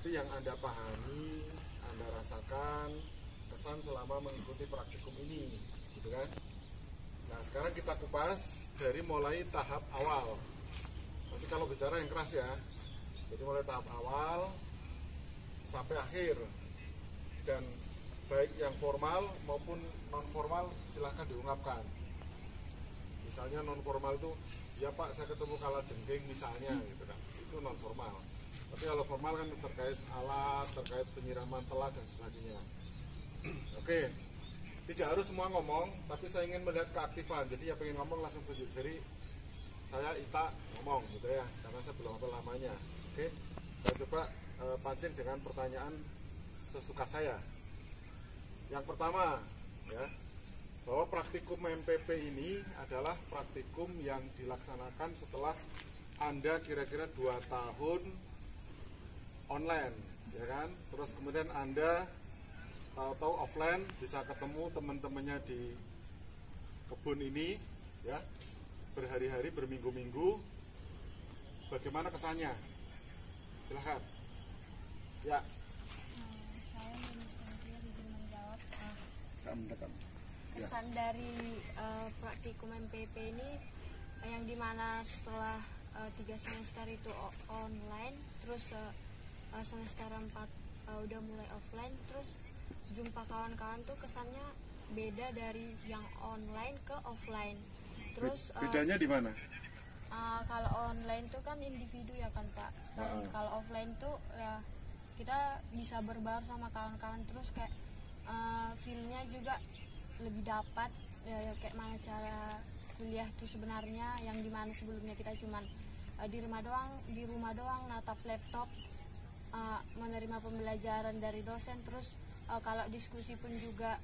Tapi yang Anda pahami, Anda rasakan kesan selama mengikuti praktikum ini, gitu kan? Nah, sekarang kita kupas dari mulai tahap awal. Nanti kalau bicara yang keras ya. Jadi mulai tahap awal sampai akhir. Dan baik yang formal maupun non formal silahkan diungkapkan. Misalnya non formal itu, ya Pak saya ketemu kalajengking misalnya, gitu kan? Itu non formal. Tapi kalau formal kan terkait alat, terkait penyiraman telat dan sebagainya. Oke, tidak harus semua ngomong, tapi saya ingin melihat keaktifan. Jadi ya pengen ngomong langsung tunjuk jari, saya Ita ngomong gitu ya, karena saya belum apa lamanya. Oke, saya coba pancing dengan pertanyaan sesuka saya. Yang pertama, ya, bahwa praktikum MPP ini adalah praktikum yang dilaksanakan setelah Anda kira-kira 2 tahun online, ya kan? Terus kemudian Anda tahu-tahu offline bisa ketemu teman-temannya di kebun ini, ya, berhari-hari, berminggu-minggu. Bagaimana kesannya? Silahkan. Ya. Saya izin menjawab. Mendekat. Kesan dari praktikum MPP ini yang dimana setelah 3 semester itu online, terus semester 4 udah mulai offline, terus jumpa kawan-kawan tuh kesannya beda dari yang online ke offline. Terus bedanya di mana? kalau online tuh kan individu ya kan Pak. Kalau offline tuh ya kita bisa berbaur sama kawan-kawan, terus kayak feel-nya juga lebih dapat ya, kayak mana cara kuliah tuh sebenarnya, yang dimana sebelumnya kita cuman di rumah doang natap laptop, menerima pembelajaran dari dosen, terus kalau diskusi pun juga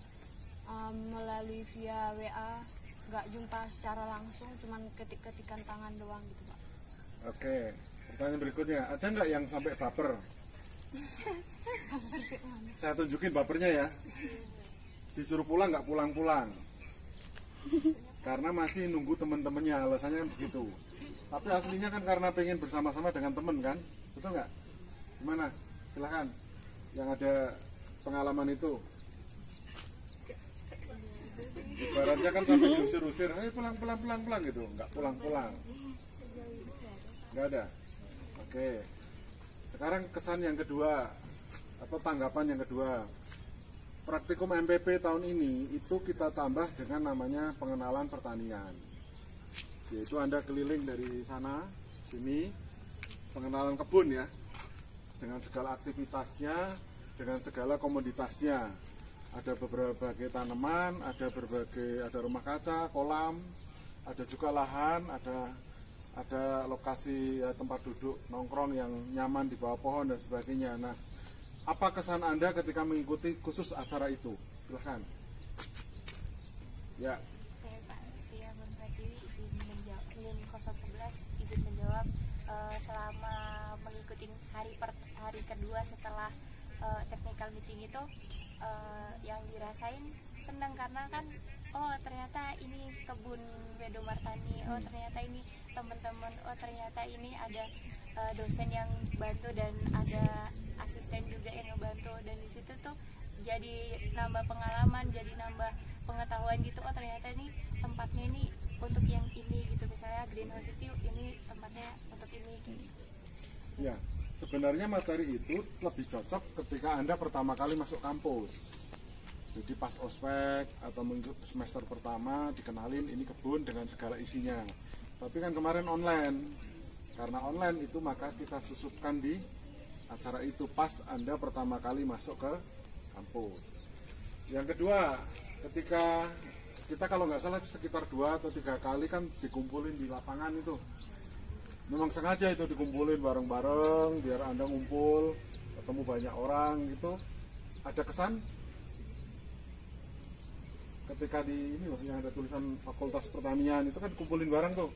melalui via WA, nggak jumpa secara langsung, cuman ketik-ketikan tangan doang gitu Pak. Oke, pertanyaan berikutnya, ada nggak yang sampai baper? Saya tunjukin bapernya ya. Disuruh pulang nggak pulang-pulang, karena masih nunggu teman-temannya, alasannya kan begitu. Tapi aslinya kan karena pengen bersama-sama dengan teman kan, betul nggak? Gimana? Silahkan, yang ada pengalaman itu. Ibaratnya kan sampai diusir-usir, pulang gitu, nggak pulang-pulang. Nggak ada. Oke. Sekarang kesan yang kedua atau tanggapan yang kedua. Praktikum MPP tahun ini itu kita tambah dengan namanya pengenalan pertanian. Yaitu Anda keliling dari sana, sini, pengenalan kebun ya. Dengan segala aktivitasnya, dengan segala komoditasnya. Ada berbagai tanaman, ada rumah kaca, kolam, ada juga lahan, ada lokasi tempat duduk nongkrong yang nyaman di bawah pohon dan sebagainya. Nah, apa kesan Anda ketika mengikuti khusus acara itu? Silahkan. Ya. Saya Pak Setia Berpratiwi, izin menjawab. 011 izin menjawab. Selama mengikuti hari kedua setelah technical meeting itu, yang dirasain senang karena kan ternyata ini kebun Wedo Martani, ternyata ini teman-teman, ternyata ini ada dosen yang bantu dan ada asisten juga yang ngebantu, dan di situ tuh jadi nambah pengalaman, jadi nambah pengetahuan gitu. Ternyata ini tempatnya ini untuk yang ini gitu, misalnya greenhouse itu ini tempatnya untuk ini gitu. Ya, sebenarnya materi itu lebih cocok ketika Anda pertama kali masuk kampus. Jadi pas ospek atau semester pertama dikenalin ini kebun dengan segala isinya. Tapi kan kemarin online. Karena online itu maka kita susupkan di acara itu pas Anda pertama kali masuk ke kampus. Yang kedua, ketika kita kalau nggak salah sekitar 2 atau 3 kali kan dikumpulin di lapangan itu. Memang sengaja itu dikumpulin bareng-bareng biar Anda ngumpul, ketemu banyak orang gitu. Ada kesan? Ketika di ini loh yang ada tulisan Fakultas Pertanian itu kan kumpulin bareng tuh.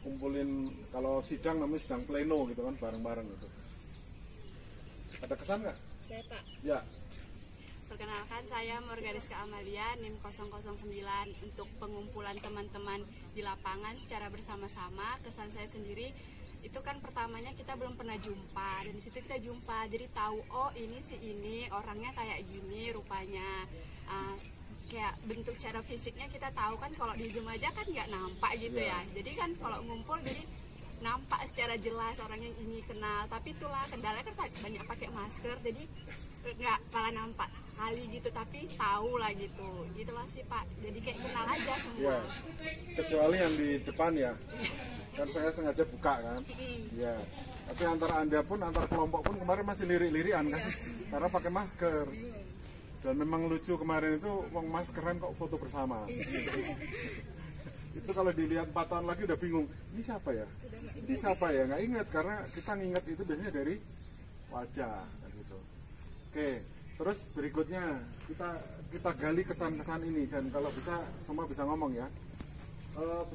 Kumpulin, kalau sidang namanya sidang pleno gitu kan, bareng-bareng gitu. Ada kesan nggak? Saya Pak. Ya. Perkenalkan, saya Morgariska Amalia, NIM 009. Untuk pengumpulan teman-teman di lapangan secara bersama-sama, kesan saya sendiri itu kan pertamanya kita belum pernah jumpa, dan di situ kita jumpa, jadi tahu oh ini si ini orangnya kayak gini rupanya. Kayak bentuk secara fisiknya kita tahu kan, kalau di Zoom aja kan nggak nampak gitu ya. Jadi kan kalau ngumpul jadi nampak secara jelas orang yang ini kenal. Tapi itulah kendalanya kan banyak pakai masker, jadi nggak malah nampak kali gitu, tapi tahu lah gitu. Gitulah sih Pak. Jadi kayak kenal aja semua. Ya, kecuali yang di depan ya. Kan saya sengaja buka kan. Ya. Tapi antara Anda pun, antar kelompok pun kemarin masih lirik-lirian kan. Karena pakai masker. Dan memang lucu kemarin itu wong maskeran kok foto bersama. Itu kalau dilihat 4 tahun lagi udah bingung. Ini siapa ya? Ini siapa ya? Nggak ingat karena kita nginget itu biasanya dari wajah kan gitu. Oke, terus berikutnya kita gali kesan-kesan ini, dan kalau bisa semua bisa ngomong ya.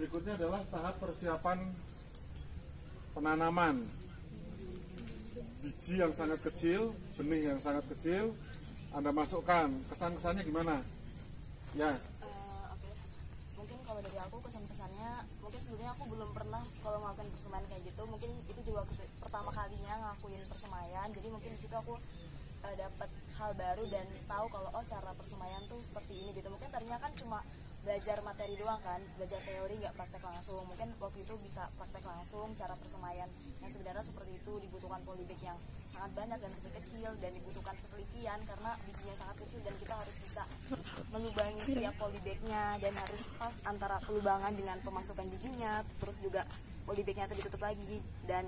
Berikutnya adalah tahap persiapan penanaman. Biji yang sangat kecil, benih yang sangat kecil, Anda masukkan. Kesan-kesannya gimana? Ya. Oke. Mungkin kalau dari aku kesan-kesannya, mungkin sebelumnya aku belum pernah kalau melakukan persemaian kayak gitu. Mungkin itu juga pertama kalinya ngelakuin persemaian. Jadi mungkin di situ aku dapat hal baru dan tahu kalau oh cara persemaian tuh seperti ini gitu. Mungkin tadinya kan cuma belajar materi doang kan, belajar teori nggak praktek langsung. Mungkin waktu itu bisa praktek langsung cara persemaian yang sebenarnya seperti itu, dibutuhkan polybag yang sangat banyak dan kecil-kecil, dan dibutuhkan penelitian karena bijinya sangat kecil dan kita harus bisa melubangi setiap polybagnya, dan harus pas antara pelubangan dengan pemasukan bijinya, terus juga polybagnya itu ditutup lagi. Dan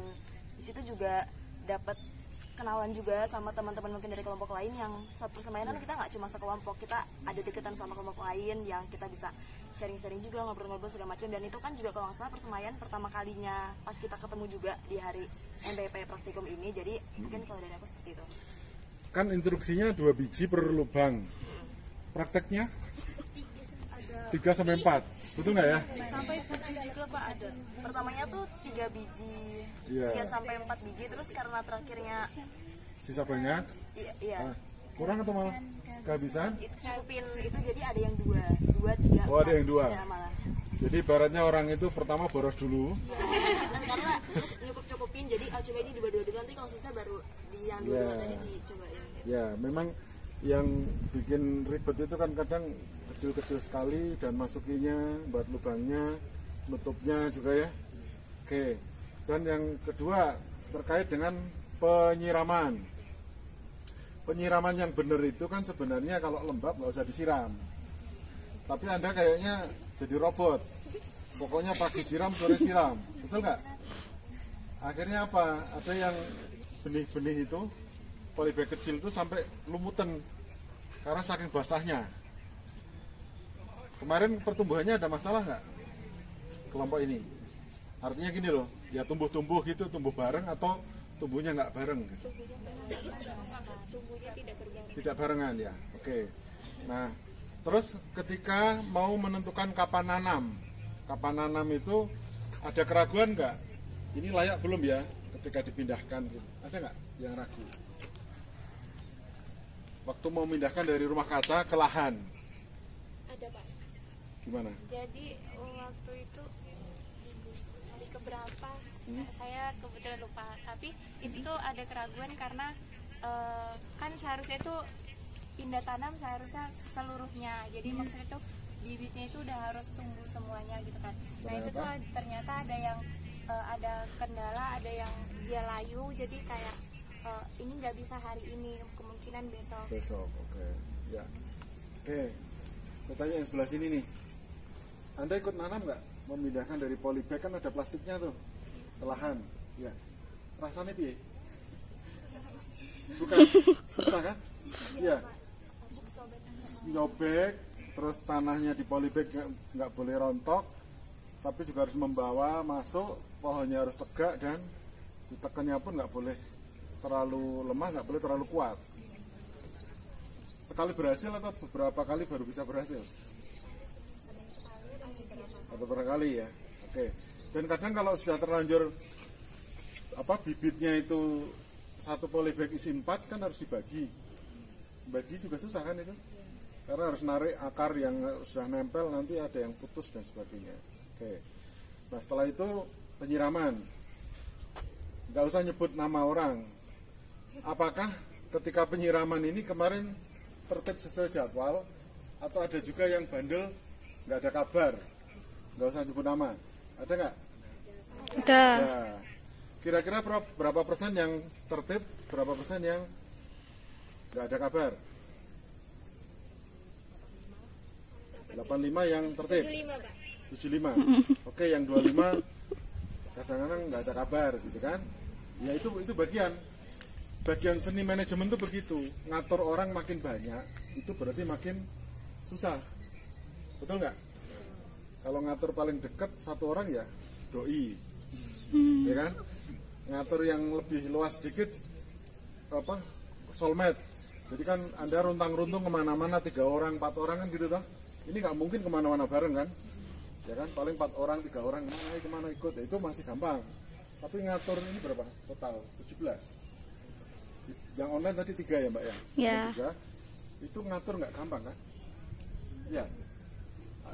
di situ juga dapat kenalan juga sama teman-teman mungkin dari kelompok lain yang saat persemaian kita nggak cuma sekelompok, kita ada deketan sama kelompok lain yang kita bisa sharing-sharing juga, ngobrol-ngobrol segala macam. Dan itu kan juga kalau nggak salah persemaian pertama kalinya pas kita ketemu juga di hari MBP praktikum ini. Jadi mungkin kalau dari aku seperti itu. Kan instruksinya 2 biji per lubang. Prakteknya 3 sampai 4. Betul nggak ya? Sampai 7 juga Pak ada. Pertamanya tuh 3 biji, 3 sampai 4 biji, terus karena terakhirnya Sisa banyak? iya. Kurang atau malah kehabisan? Cukupin itu, jadi ada yang 2, 3. Oh, ada yang 2. Ya, malah. Jadi ibaratnya orang itu pertama boros dulu. Nah, karena terus cukupin, jadi coba ini dua-dua dulu, nanti kalau sisa baru di yang dua tadi dicobain gitu. Ya, memang yang bikin ribet itu kan kadang kecil-kecil sekali, dan masukinya, buat lubangnya, nutupnya juga ya. Oke. Dan yang kedua terkait dengan penyiraman. Penyiraman yang benar itu kan sebenarnya kalau lembab nggak usah disiram. Tapi Anda kayaknya jadi robot. Pokoknya pagi siram, sore siram. Betul nggak? Akhirnya apa? Ada yang benih-benih itu, polybag kecil itu sampai lumutan karena saking basahnya. Kemarin pertumbuhannya ada masalah nggak kelompok ini? Artinya gini loh, ya tumbuh-tumbuh gitu, tumbuh bareng atau tumbuhnya nggak bareng? Tidak barengan ya. Oke. Nah, terus ketika mau menentukan kapan nanam itu ada keraguan nggak? Ini layak belum ya ketika dipindahkan? Ada nggak yang ragu? Waktu mau memindahkan dari rumah kaca ke lahan? Ada Pak. Gimana? Jadi waktu itu hari keberapa saya kebetulan lupa, tapi itu tuh ada keraguan karena kan seharusnya itu pindah tanam seharusnya seluruhnya, jadi maksudnya tuh bibitnya itu udah harus tumbuh semuanya gitu kan. Nah itu tuh ternyata ada yang ada kendala, ada yang dia layu, jadi kayak ini nggak bisa hari ini, kemungkinan besok. Oke. Ya. Oke. Saya tanya yang sebelah sini nih. Anda ikut nanam nggak? Memindahkan dari polybag kan ada plastiknya tuh ke lahan. Ya. Rasanya piye? Bukan. Susah kan? Iya. Nyobek, terus tanahnya di polybag nggak boleh rontok, tapi juga harus membawa masuk, pohonnya harus tegak, dan ditekannya pun nggak boleh terlalu lemah, nggak boleh terlalu kuat. Sekali berhasil atau beberapa kali baru bisa berhasil? Atau beberapa kali ya. Oke. Dan kadang kalau sudah terlanjur bibitnya itu satu polybag isi 4 kan harus dibagi. Bagi juga susah kan itu? Karena harus narik akar yang sudah nempel, nanti ada yang putus dan sebagainya. Oke. Nah setelah itu penyiraman. nggak usah nyebut nama orang. Apakah ketika penyiraman ini kemarin tertib sesuai jadwal, atau ada juga yang bandel nggak ada kabar, nggak usah nyebut nama, ada nggak? Ada. Ya. Kira-kira berapa persen yang tertib, berapa persen yang nggak ada kabar? 85 yang tertib. 75. Oke, yang 25 kadang-kadang nggak ada kabar gitu kan? Ya itu bagian seni manajemen tuh begitu. Ngatur orang makin banyak, itu berarti makin susah. Betul nggak? Kalau ngatur paling dekat satu orang ya doi, ya kan? Ngatur yang lebih luas sedikit apa? Soulmate. Jadi kan Anda runtang-runtung kemana-mana 3 orang, 4 orang kan gitu toh? Ini nggak mungkin kemana-mana bareng kan? Ya kan? Paling 4 orang, 3 orang kemana ikut? Ya, itu masih gampang. Tapi ngatur ini berapa? Total 17. Yang online tadi 3 ya Mbak ya? Ya. 3. Itu ngatur nggak gampang kan? Ya.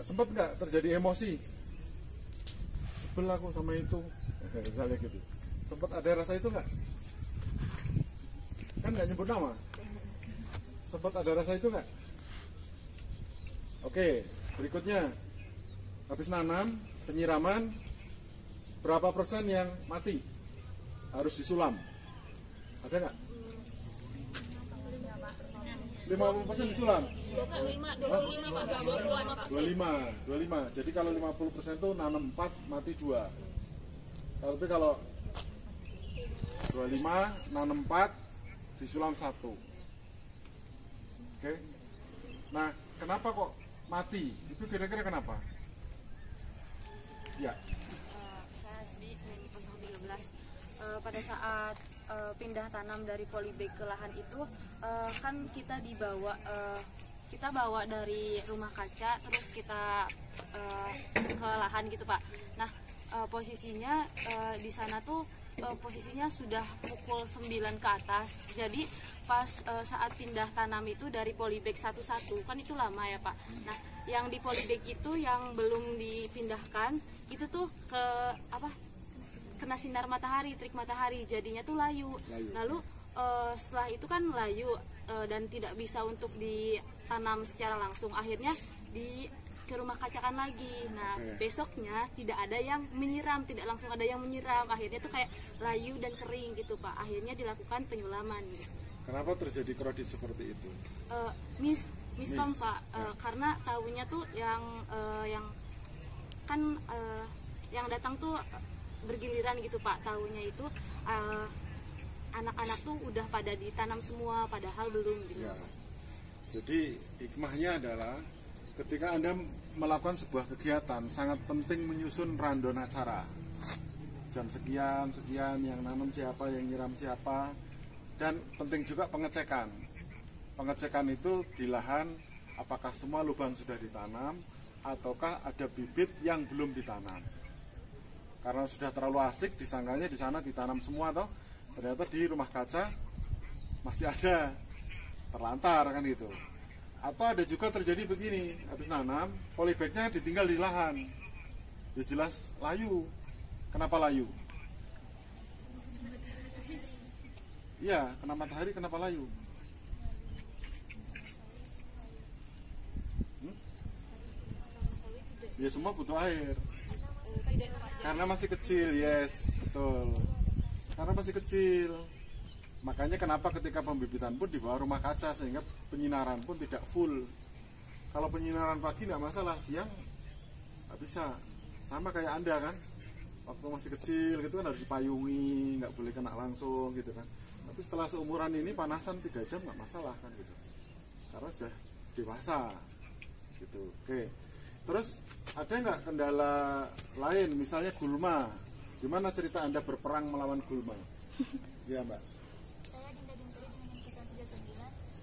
Sempat nggak terjadi emosi? Sebel aku sama itu, misalnya gitu. Sempat ada rasa itu nggak? Kan nggak nyebut nama. Sempat ada rasa itu nggak? Oke, berikutnya. Habis nanam, penyiraman, berapa persen yang mati? Harus disulam. Ada nggak? 50% disulam. 25. Jadi kalau 50% itu nanam 4, mati 2. Tapi kalau 25, nanam 4, disulam 1. Oke. Nah, kenapa kok mati? Itu kira-kira kenapa? Ya. Saya Asbi dari 013. Pada saat pindah tanam dari polybag ke lahan itu kan kita bawa dari rumah kaca terus kita ke lahan gitu Pak. Nah posisinya di sana tuh posisinya sudah pukul 9 ke atas. Jadi pas saat pindah tanam itu dari polybag satu-satu kan itu lama ya Pak. Nah yang di polybag itu yang belum dipindahkan itu tuh kena sinar matahari, terik matahari, jadinya tuh layu. Lalu setelah itu kan layu dan tidak bisa untuk ditanam secara langsung, akhirnya ke rumah kacakan lagi. Nah besoknya tidak ada yang menyiram, tidak langsung ada yang menyiram, akhirnya tuh kayak layu dan kering gitu Pak. Akhirnya dilakukan penyulaman gitu. Kenapa terjadi kredit seperti itu? Miskom Pak, karena tahunya tuh yang kan yang datang tuh bergiliran gitu Pak. Tahunya itu anak-anak tuh udah pada ditanam semua, padahal belum gitu. Ya. Jadi hikmahnya adalah ketika Anda melakukan sebuah kegiatan, sangat penting menyusun rundown acara. Jam sekian, yang nanam siapa, yang nyiram siapa, dan penting juga pengecekan. Pengecekan itu di lahan, apakah semua lubang sudah ditanam, ataukah ada bibit yang belum ditanam. Karena sudah terlalu asik, disangkanya di sana ditanam semua toh, ternyata di rumah kaca masih ada terlantar kan gitu. Atau ada juga terjadi begini, habis nanam, polybagnya ditinggal di lahan, ya jelas layu. Kenapa layu? Iya, kena matahari, kenapa layu? Ya semua butuh air. Karena masih kecil, yes, betul. Karena masih kecil. Makanya kenapa ketika pembibitan pun di bawah rumah kaca, sehingga penyinaran pun tidak full. Kalau penyinaran pagi nggak masalah, siang nggak bisa. Sama kayak Anda kan, waktu masih kecil gitu kan harus dipayungi, nggak boleh kena langsung gitu kan. Tapi setelah seumuran ini panasan 3 jam nggak masalah kan gitu. Karena sudah dewasa gitu. Oke. Terus ada nggak kendala lain, misalnya gulma? Gimana cerita Anda berperang melawan gulma? Ya Mbak. Saya Dinda Binturi dengan NIM 39.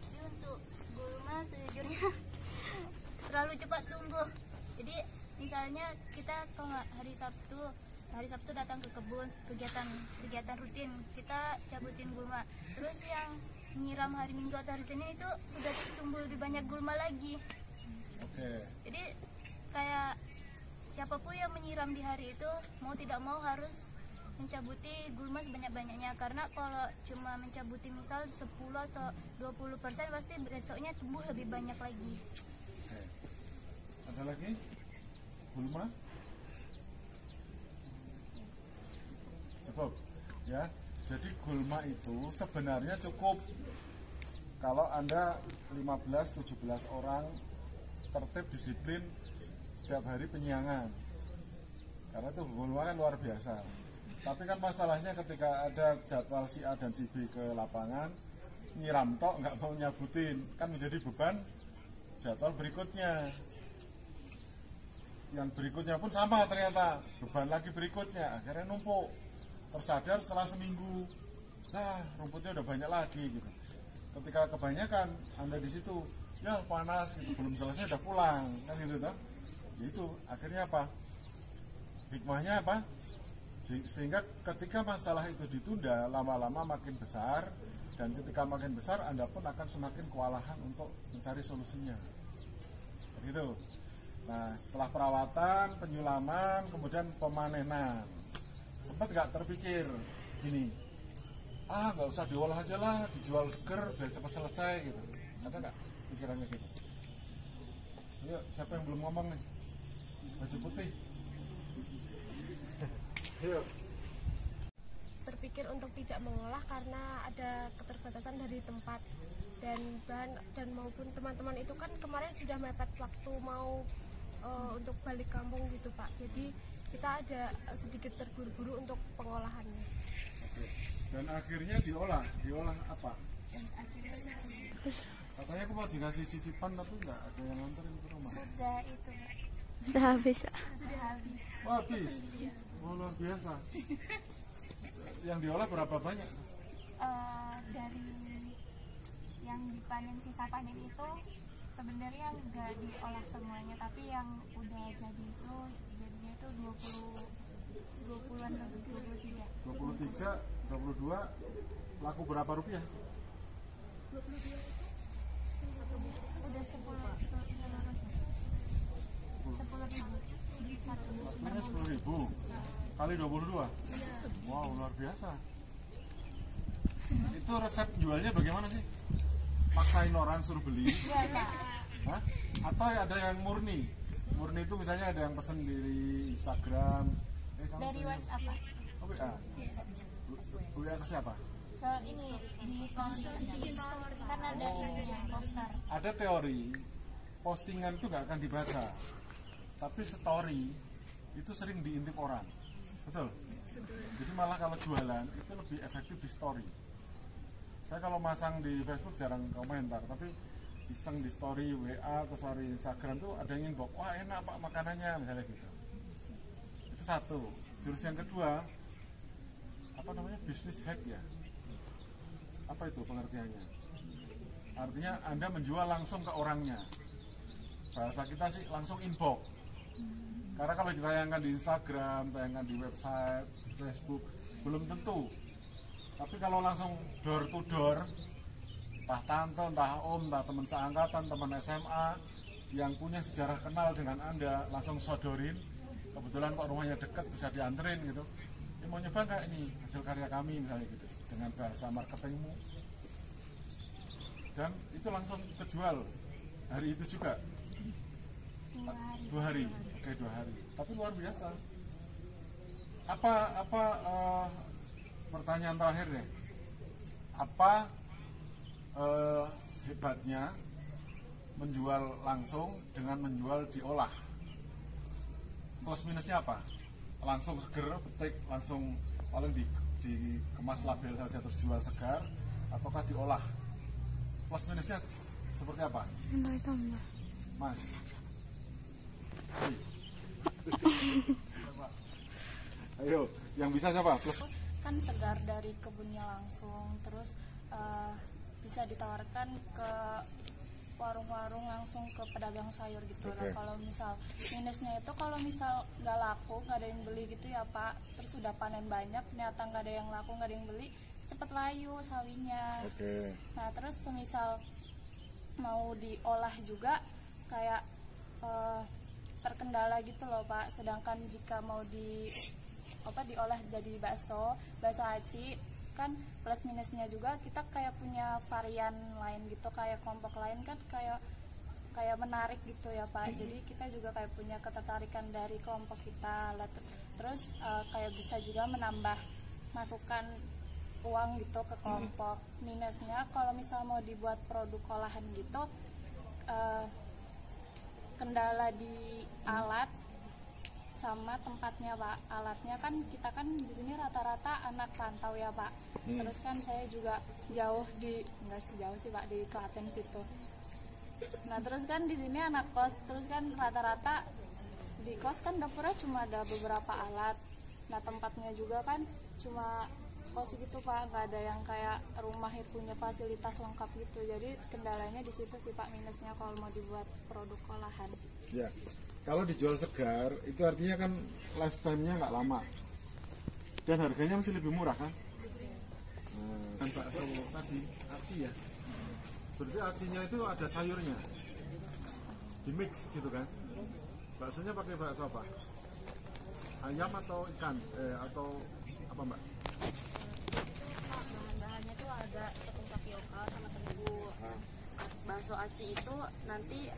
Jadi untuk gulma sejujurnya terlalu cepat tumbuh. Jadi misalnya kita kalau hari Sabtu datang ke kebun, kegiatan rutin, kita cabutin gulma. Terus yang nyiram hari Minggu atau hari Senin itu sudah tumbuh lebih banyak gulma lagi. Oke. Jadi kayak siapapun yang menyiram di hari itu mau tidak mau harus mencabuti gulma sebanyak-banyaknya, karena kalau cuma mencabuti misal 10 atau 20% pasti besoknya tumbuh lebih banyak lagi. Oke. Ada lagi? Gulma? Cukup ya. Jadi gulma itu sebenarnya cukup kalau Anda 15-17 orang tertib disiplin setiap hari penyiangan, karena itu gulma kan luar biasa. Tapi kan masalahnya ketika ada jadwal si A dan si B ke lapangan, nyiram tok nggak mau nyabutin, kan menjadi beban jadwal berikutnya. Yang berikutnya pun sama ternyata, beban lagi berikutnya, akhirnya numpuk. Tersadar setelah seminggu, nah rumputnya udah banyak lagi gitu. Ketika kebanyakan Anda di situ, ya panas gitu, belum selesai udah pulang, kan gitu toh. Itu akhirnya apa? Hikmahnya apa? Sehingga ketika masalah itu ditunda, lama-lama makin besar, dan ketika makin besar Anda pun akan semakin kewalahan untuk mencari solusinya. Begitu. Nah, setelah perawatan, penyulaman, kemudian pemanenan, sempat nggak terpikir gini, nggak usah diolah aja lah, dijual seger biar cepat selesai gitu? Ada nggak pikirannya gitu? Yuk, siapa yang belum ngomong nih? Baju putih. Yuk. Terpikir untuk tidak mengolah karena ada keterbatasan dari tempat dan bahan, dan maupun teman-teman itu kan kemarin sudah mepet waktu mau untuk balik kampung gitu Pak. Jadi kita ada sedikit terburu-buru untuk pengolahannya. Oke. Dan akhirnya diolah apa? Katanya aku mau dikasih cicipan tapi nggak ada yang nganterin ke rumah. Sudah itu Pak. Sudah habis. Sudah habis. Oh, habis. Oh, luar biasa. Yang diolah berapa banyak? Dari yang dipanen, sisa panen itu sebenarnya nggak diolah semuanya, tapi yang udah jadi itu jadinya itu 20-an lebih, 23. 22 laku berapa rupiah? Udah 10.000 Satunya 10.000 kali 22. Wow, luar biasa. Itu resep jualnya bagaimana sih? Maksain orang suruh beli? Hah? Atau ada yang murni? Murni itu misalnya ada yang pesen di Instagram, dari WhatsApp Pak. Oh, WA. WA ke siapa? Ke ini di story kan ada ininya, poster. Ada teori postingan itu nggak akan dibaca, tapi story itu sering diintip orang, betul? Jadi malah kalau jualan itu lebih efektif di story. Saya kalau masang di Facebook jarang komentar, tapi iseng di story WA atau story Instagram tuh ada yang inbox, wah enak Pak makanannya misalnya gitu. Itu satu. Jurus yang kedua, apa namanya, bisnis hack ya? Apa itu pengertiannya? Artinya Anda menjual langsung ke orangnya. Bahasa kita sih langsung inbox. Karena kalau ditayangkan di Instagram, tayangkan di website, di Facebook, belum tentu. Tapi kalau langsung door to door, entah tante, entah om, entah teman seangkatan, teman SMA yang punya sejarah kenal dengan Anda, langsung sodorin, kebetulan kok rumahnya dekat bisa dianterin gitu. Ini mau nyoba nggak ini hasil karya kami misalnya gitu, dengan bahasa marketingmu. Dan itu langsung kejual hari itu juga. 2 hari. Oke, 2 hari. Tapi luar biasa. Pertanyaan terakhir deh. Apa hebatnya menjual langsung dengan menjual diolah? Plus minusnya apa? Langsung seger, petik, langsung paling dikemas label saja terus jual segar, ataukah diolah? Plus minusnya seperti apa? Mas. Ayo, yang bisa siapa? Plus. Kan segar dari kebunnya langsung, terus bisa ditawarkan ke warung-warung langsung, ke pedagang sayur gitu. Okay. Nah, kalau misal minusnya itu kalau misal nggak laku, nggak ada yang beli gitu ya Pak, terus sudah panen banyak ternyata nggak ada yang laku, nggak ada yang beli, cepet layu sawinya. Okay. Nah terus semisal mau diolah juga kayak terkendala gitu loh Pak. Sedangkan jika mau diolah jadi bakso aci kan. Plus minusnya juga kita kayak punya varian lain gitu, kayak kelompok lain kan kayak menarik gitu ya Pak. Jadi kita juga kayak punya ketertarikan dari kelompok kita. Terus kayak bisa juga menambah masukan uang gitu ke kelompok. Minusnya kalau misal mau dibuat produk olahan gitu, kendala di alat sama tempatnya Pak. Alatnya kan kita kan di sini rata-rata anak rantau ya Pak. Terus kan saya juga jauh nggak sejauh sih Pak, di Klaten situ. Nah terus kan di sini anak kos, terus kan rata-rata di kos kan dapurnya cuma ada beberapa alat. Nah tempatnya juga kan cuma kos gitu Pak, nggak ada yang kayak rumah yang punya fasilitas lengkap gitu. Jadi kendalanya di situ sih Pak, minusnya kalau mau dibuat produk olahan. Ya, kalau dijual segar itu artinya kan lifetime-nya nggak lama dan harganya masih lebih murah kan. Kan bakso tadi aci ya, berarti acinya itu ada sayurnya di mix gitu kan. Baksonya pakai bakso apa? Ayam atau ikan atau apa Mbak? Bahan-bahannya tuh ada tepung tapioka sama terigu. Bakso aci itu nanti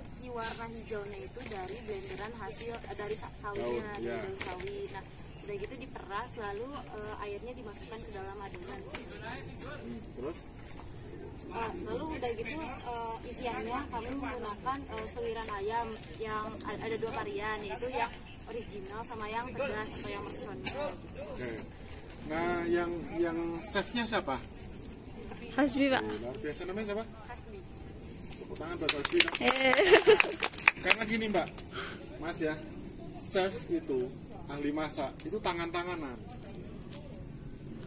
si warna hijaunya itu dari blenderan hasil dari sawinya, dari daun sawi. Nah udah gitu diperas, lalu airnya dimasukkan ke dalam adonan. Terus? Lalu udah gitu isiannya kami menggunakan suiran ayam yang ada 2 varian, yaitu yang original sama yang pedas atau yang mercon. Oke. Nah yang chefnya siapa? Hasbi Pak. Luar biasa, namanya siapa? Hasbi. Tepuk tangan buat Hasbi. Karena gini Mbak, Mas ya, chef itu ahli masak itu tangan-tanganan.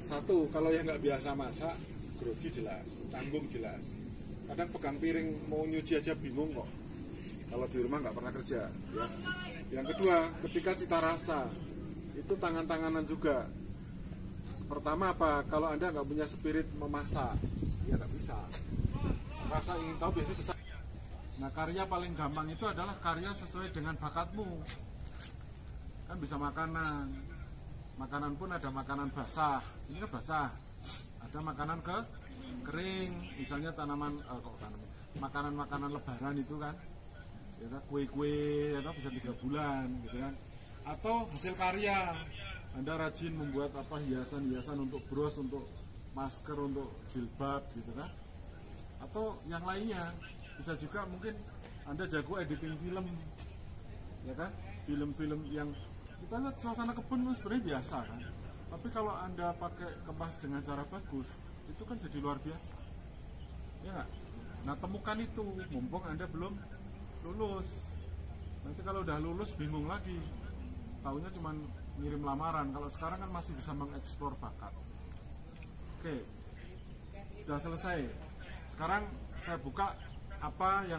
Satu, kalau yang nggak biasa masak, grogi jelas, tanggung jelas. Kadang pegang piring mau nyuci aja bingung kok. Kalau di rumah nggak pernah kerja. Ya. Yang kedua, ketika cita rasa itu tangan-tanganan juga. Pertama apa? Kalau Anda nggak punya spirit memasak, ya nggak bisa. Rasa ingin tahu biasanya bisa. Nah karya paling gampang itu adalah karya sesuai dengan bakatmu. Kan bisa makanan pun ada makanan basah, ini kan basah, ada makanan kering, misalnya makanan lebaran itu kan, ya kue-kue, ya bisa 3 bulan gitu kan. Atau hasil karya, Anda rajin membuat hiasan-hiasan untuk bros, untuk masker, untuk jilbab gitu kan. Atau yang lainnya, bisa juga mungkin Anda jago editing film, ya kan, film-film yang kita lihat suasana kebun sebenarnya biasa kan, tapi kalau Anda pakai kemas dengan cara bagus itu kan jadi luar biasa, ya nggak? Nah temukan itu mumpung Anda belum lulus. Nanti kalau udah lulus bingung lagi, taunya cuma ngirim lamaran. Kalau sekarang kan masih bisa mengeksplor bakat. Oke, sudah selesai. Sekarang saya buka apa yang